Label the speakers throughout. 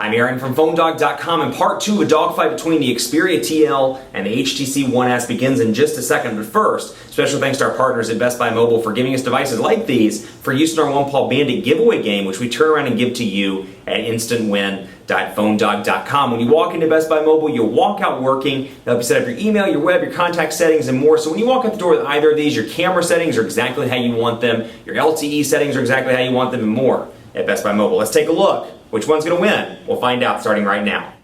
Speaker 1: I'm Aaron from PhoneDog.com, and part 2 of a dogfight between the Xperia TL and the HTC One S begins in just a second. But first, special thanks to our partners at Best Buy Mobile for giving us devices like these for use in our One Paw Bandit giveaway game, which we turn around and give to you at instantwin.phonedog.com. When you walk into Best Buy Mobile, you'll walk out working. They'll help you set up your email, your web, your contact settings, and more. So when you walk out the door with either of these, your camera settings are exactly how you want them, your LTE settings are exactly how you want them, and more at Best Buy Mobile. Let's take a look. Which one's going to win? We'll find out starting right now.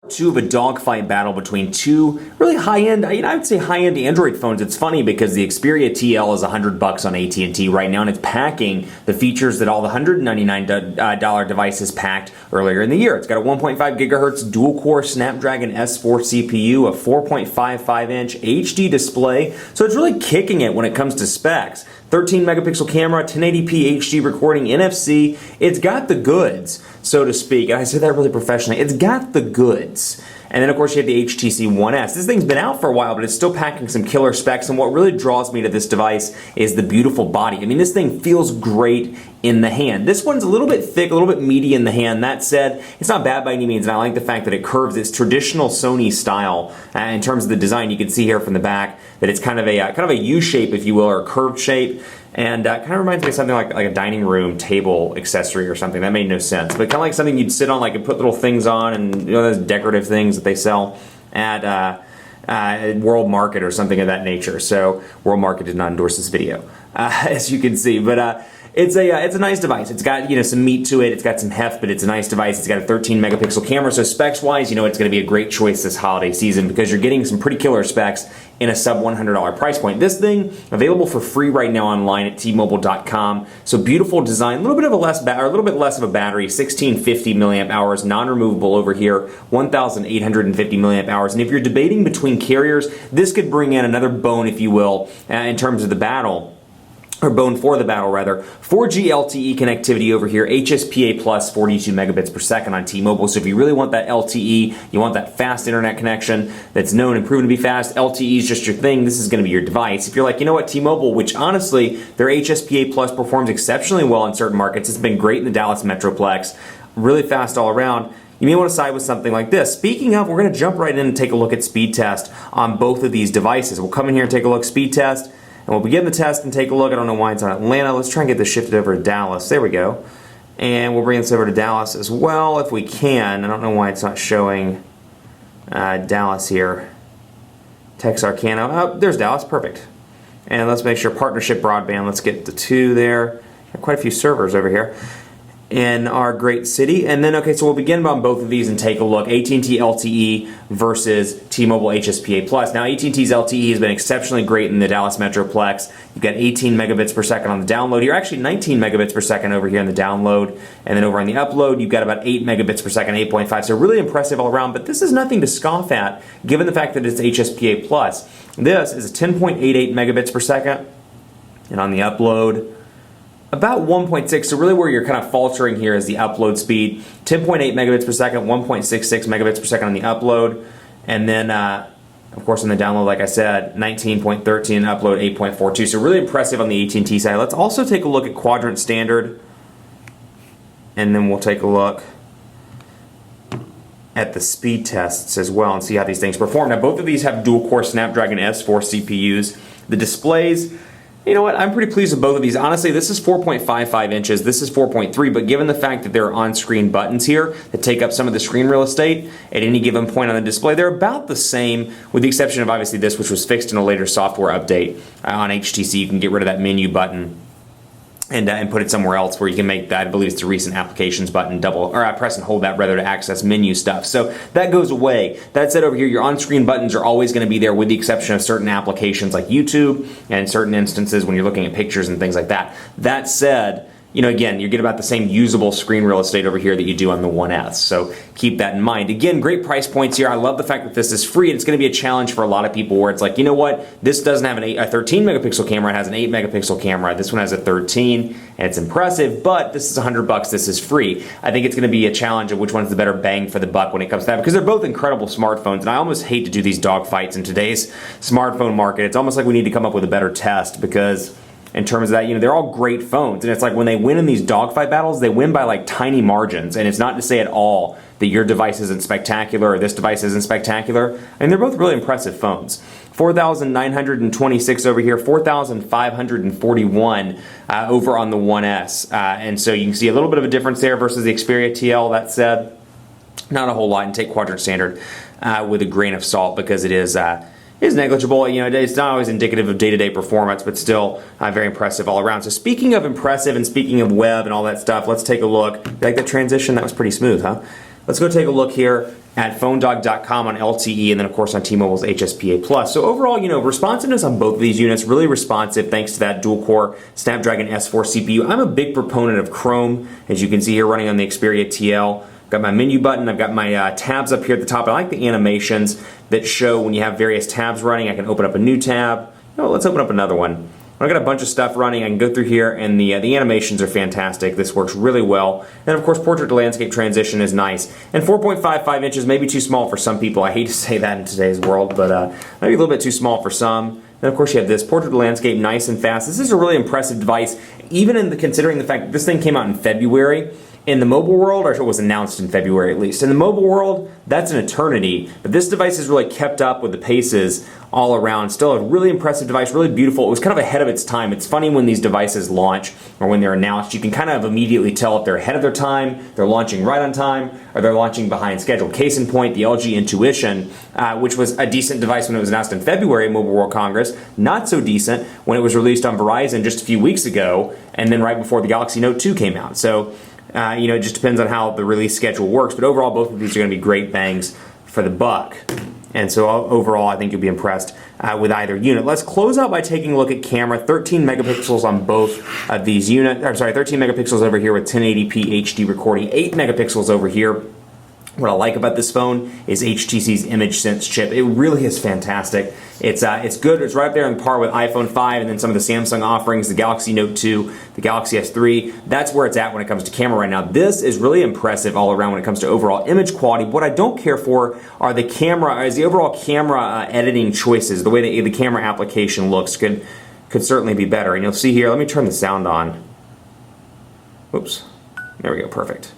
Speaker 1: Two of a dogfight battle between two really high-end, I would say high-end Android phones. It's funny because the Xperia TL is $100 on AT&T right now, and it's packing the features that all the $199 devices packed earlier in the year. It's got a 1.5 gigahertz dual-core Snapdragon S4 CPU, a 4.55-inch HD display, so it's really kicking it when it comes to specs. 13 megapixel camera, 1080p HD recording, NFC. It's got the goods, so to speak. And I say that really professionally. It's got the goods. And then, of course, you have the HTC One S. This thing's been out for a while, but it's still packing some killer specs. And what really draws me to this device is the beautiful body. I mean, this thing feels great in the hand. This one's a little bit thick, a little bit meaty in the hand. That said, it's not bad by any means, and I like the fact that it curves. It's traditional Sony style in terms of the design. You can see here from the back that it's kind of a U shape, if you will, or a curved shape. And kind of reminds me of something like a dining room table accessory or something. That made no sense, but kind of like something you'd sit on, like, and put little things on, and you know those decorative things that they sell at World Market or something of that nature. So World Market did not endorse this video, as you can see, but it's a nice device. It's got, you know, some meat to it. It's got some heft, but it's a nice device. It's got a 13 megapixel camera, so specs wise, you know, it's going to be a great choice this holiday season because you're getting some pretty killer specs in a sub $100 price point. This thing available for free right now online at tmobile.com. So beautiful design, a little bit less of a battery, 1650 milliamp hours, non-removable over here, 1850 milliamp hours. And if you're debating between carriers, this could bring in another bone, if you will, in terms of the battle. Or bone for the battle, rather. 4G LTE connectivity over here, HSPA plus 42 megabits per second on T-Mobile. So if you really want that LTE, you want that fast internet connection that's known and proven to be fast, LTE is just your thing, this is going to be your device. If you're like, you know what, T-Mobile, which honestly, their HSPA plus performs exceptionally well in certain markets, it's been great in the Dallas Metroplex, really fast all around, you may want to side with something like this. Speaking of, we're going to jump right in and take a look at speed test on both of these devices. We'll come in here and take a look, speed test, and we'll begin the test and take a look. I don't know why it's on Atlanta. Let's try and get this shifted over to Dallas. There we go. And we'll bring this over to Dallas as well if we can. I don't know why it's not showing Dallas here. Texarkana. Oh, there's Dallas. Perfect. And let's make sure partnership broadband. Let's get the 2 there. Quite a few servers over here in our great city. And then, okay, so we'll begin on both of these and take a look. AT&T LTE versus T-Mobile HSPA Plus. Now, AT&T's LTE has been exceptionally great in the Dallas Metroplex. You've got 18 megabits per second on the download. You're actually 19 megabits per second over here on the download. And then over on the upload, you've got about 8 megabits per second, 8.5. So really impressive all around. But this is nothing to scoff at, given the fact that it's HSPA Plus. This is a 10.88 megabits per second. And on the upload, about 1.6, so really where you're kind of faltering here is the upload speed. 10.8 megabits per second, 1.66 megabits per second on the upload, and then, of course, on the download, like I said, 19.13, upload 8.42. So really impressive on the AT&T side. Let's also take a look at quadrant standard, and then we'll take a look at the speed tests as well and see how these things perform. Now, both of these have dual-core Snapdragon S4 CPUs. The displays, you know what, I'm pretty pleased with both of these. Honestly, this is 4.55 inches, this is 4.3, but given the fact that there are on-screen buttons here that take up some of the screen real estate at any given point on the display, they're about the same, with the exception of obviously this, which was fixed in a later software update on HTC. You can get rid of that menu button and put it somewhere else where you can make that, I believe it's the recent applications button, press and hold that rather to access menu stuff. So that goes away. That said, over here, your on-screen buttons are always going to be there with the exception of certain applications like YouTube and certain instances when you're looking at pictures and things like that. That said, you know, again, you get about the same usable screen real estate over here that you do on the One S. So keep that in mind. Again, great price points here. I love the fact that this is free. It's going to be a challenge for a lot of people where it's like, you know what, this doesn't have a 13 megapixel camera. It has an 8 megapixel camera. This one has a 13, and it's impressive, but this is $100. This is free. I think it's going to be a challenge of which one's the better bang for the buck when it comes to that, because they're both incredible smartphones, and I almost hate to do these dogfights in today's smartphone market. It's almost like we need to come up with a better test because in terms of that. You know, they're all great phones, and it's like when they win in these dogfight battles, they win by like tiny margins, and it's not to say at all that your device isn't spectacular or this device isn't spectacular. And they're both really impressive phones. 4,926 over here, 4,541 over on the One S. And so you can see a little bit of a difference there versus the Xperia TL. That said, not a whole lot, and take quadrant standard with a grain of salt because it is negligible. You know, it's not always indicative of day-to-day performance, but still very impressive all around. So speaking of impressive and speaking of web and all that stuff, let's take a look. You like that transition? That was pretty smooth, huh? Let's go take a look here at PhoneDog.com on LTE, and then of course on T-Mobile's HSPA Plus. So overall, you know, responsiveness on both of these units, really responsive thanks to that dual-core Snapdragon S4 CPU. I'm a big proponent of Chrome, as you can see here running on the Xperia TL. Got my menu button, I've got my tabs up here at the top. I like the animations that show when you have various tabs running. I can open up a new tab. Oh, let's open up another one. I've got a bunch of stuff running. I can go through here, and the animations are fantastic. This works really well. And of course, portrait to landscape transition is nice. And 4.55 inches may be too small for some people. I hate to say that in today's world, but maybe a little bit too small for some. And of course, you have this portrait to landscape, nice and fast. This is a really impressive device, even considering the fact that this thing came out in February. In the mobile world, or it was announced in February at least. In the mobile world, that's an eternity, but this device has really kept up with the paces all around. Still a really impressive device, really beautiful. It was kind of ahead of its time. It's funny when these devices launch or when they're announced, you can kind of immediately tell if they're ahead of their time, they're launching right on time, or they're launching behind schedule. Case in point, the LG Intuition, which was a decent device when it was announced in February at Mobile World Congress, not so decent when it was released on Verizon just a few weeks ago, and then right before the Galaxy Note 2 came out. So you know, it just depends on how the release schedule works, but overall both of these are going to be great bangs for the buck. And so overall I think you'll be impressed with either unit. Let's close out by taking a look at camera. 13 megapixels on both of these units. I'm sorry, 13 megapixels over here with 1080p HD recording, 8 megapixels over here. What I like about this phone is HTC's Image Sense chip. It really is fantastic. It's good. It's right there on par with iPhone 5 and then some of the Samsung offerings, the Galaxy Note 2, the Galaxy S3. That's where it's at when it comes to camera right now. This is really impressive all around when it comes to overall image quality. What I don't care for are the overall camera editing choices. The way the camera application looks could certainly be better. And you'll see here, let me turn the sound on. Oops. There we go, perfect.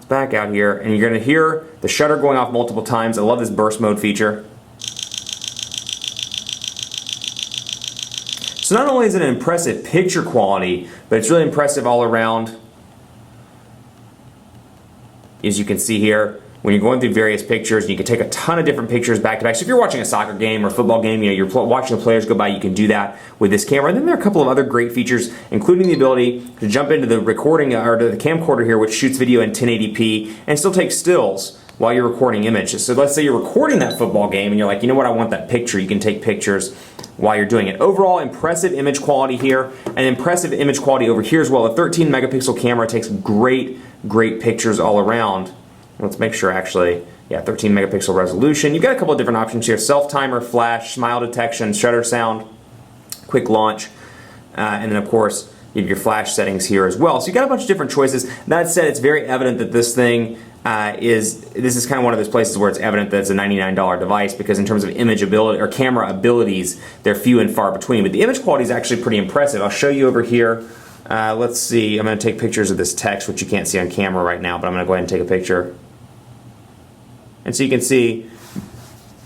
Speaker 1: Back out here, and you're going to hear the shutter going off multiple times. I love this burst mode feature. So not only is it an impressive picture quality, but it's really impressive all around. As you can see here, when you're going through various pictures, you can take a ton of different pictures back to back. So if you're watching a soccer game or a football game, you know, you're watching the players go by, you can do that with this camera. And then there are a couple of other great features, including the ability to jump into the recording or to the camcorder here, which shoots video in 1080p and still takes stills while you're recording images. So let's say you're recording that football game and you're like, you know what, I want that picture. You can take pictures while you're doing it. Overall, impressive image quality here, and impressive image quality over here as well. A 13 megapixel camera takes great pictures all around. Let's make sure actually, yeah, 13 megapixel resolution. You've got a couple of different options here. Self-timer, flash, smile detection, shutter sound, quick launch, and then of course, you have your flash settings here as well. So you've got a bunch of different choices. That said, it's very evident that this thing this is kind of one of those places where it's evident that it's a $99 device, because in terms of image ability or camera abilities, they're few and far between. But the image quality is actually pretty impressive. I'll show you over here. Let's see, I'm going to take pictures of this text, which you can't see on camera right now, but I'm going to go ahead and take a picture. And so you can see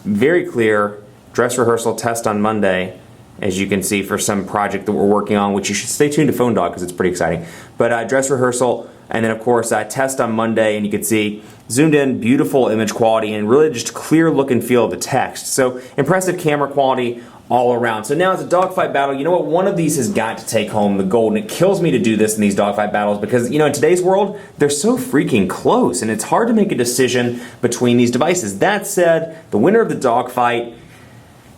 Speaker 1: very clear dress rehearsal test on Monday, as you can see for some project that we're working on, which you should stay tuned to Phone Dog because it's pretty exciting. But dress rehearsal, and then of course test on Monday, and you can see zoomed in, beautiful image quality, and really just clear look and feel of the text. So impressive camera quality all around. So now it's a dogfight battle. You know what? One of these has got to take home the gold, and it kills me to do this in these dogfight battles because, you know, in today's world, they're so freaking close, and it's hard to make a decision between these devices. That said, the winner of the dogfight,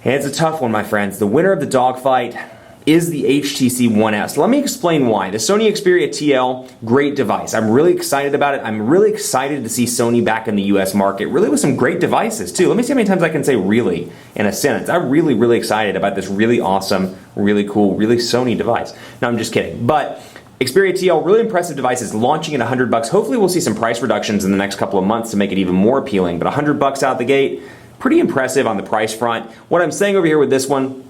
Speaker 1: and it's a tough one, my friends, the winner of the dogfight is the HTC One S. Let me explain why. The Sony Xperia TL, great device. I'm really excited about it. I'm really excited to see Sony back in the US market, really with some great devices too. Let me see how many times I can say really in a sentence. I'm really excited about this really awesome, really cool, really Sony device. No, I'm just kidding. But Xperia TL, really impressive devices, launching at $100. Hopefully we'll see some price reductions in the next couple of months to make it even more appealing. But $100 out the gate, pretty impressive on the price front. What I'm saying over here with this one,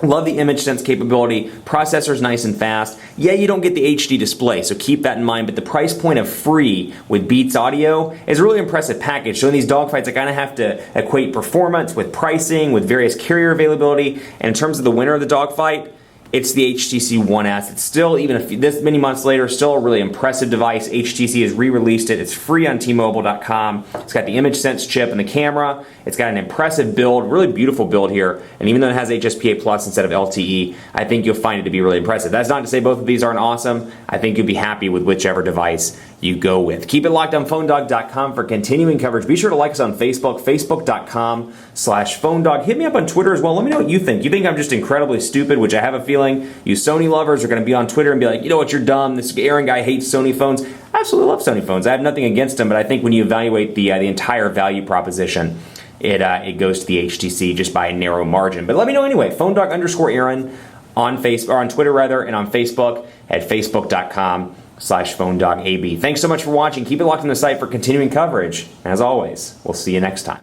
Speaker 1: Love the image sense capability. Processor's nice and fast. Yeah, you don't get the HD display, so keep that in mind, but the price point of free with Beats Audio is a really impressive package. So in these dogfights, I kind of have to equate performance with pricing, with various carrier availability, and in terms of the winner of the dogfight, it's the HTC One S. It's still, even this many months later, still a really impressive device. HTC has re-released it. It's free on T-Mobile.com. It's got the image sense chip in the camera. It's got an impressive build, really beautiful build here. And even though it has HSPA Plus instead of LTE, I think you'll find it to be really impressive. That's not to say both of these aren't awesome. I think you'll be happy with whichever device you go with. Keep it locked on PhoneDog.com for continuing coverage. Be sure to like us on Facebook, Facebook.com/PhoneDog. Hit me up on Twitter as well. Let me know what you think. You think I'm just incredibly stupid, which I have a feeling you Sony lovers are going to be on Twitter and be like, you know what, you're dumb. This Aaron guy hates Sony phones. I absolutely love Sony phones. I have nothing against them, but I think when you evaluate the entire value proposition, it goes to the HTC just by a narrow margin. But let me know anyway. PhoneDog_Aaron on Twitter rather, and on Facebook at Facebook.com/PhoneDogAB. Thanks so much for watching. Keep it locked on the site for continuing coverage. As always, we'll see you next time.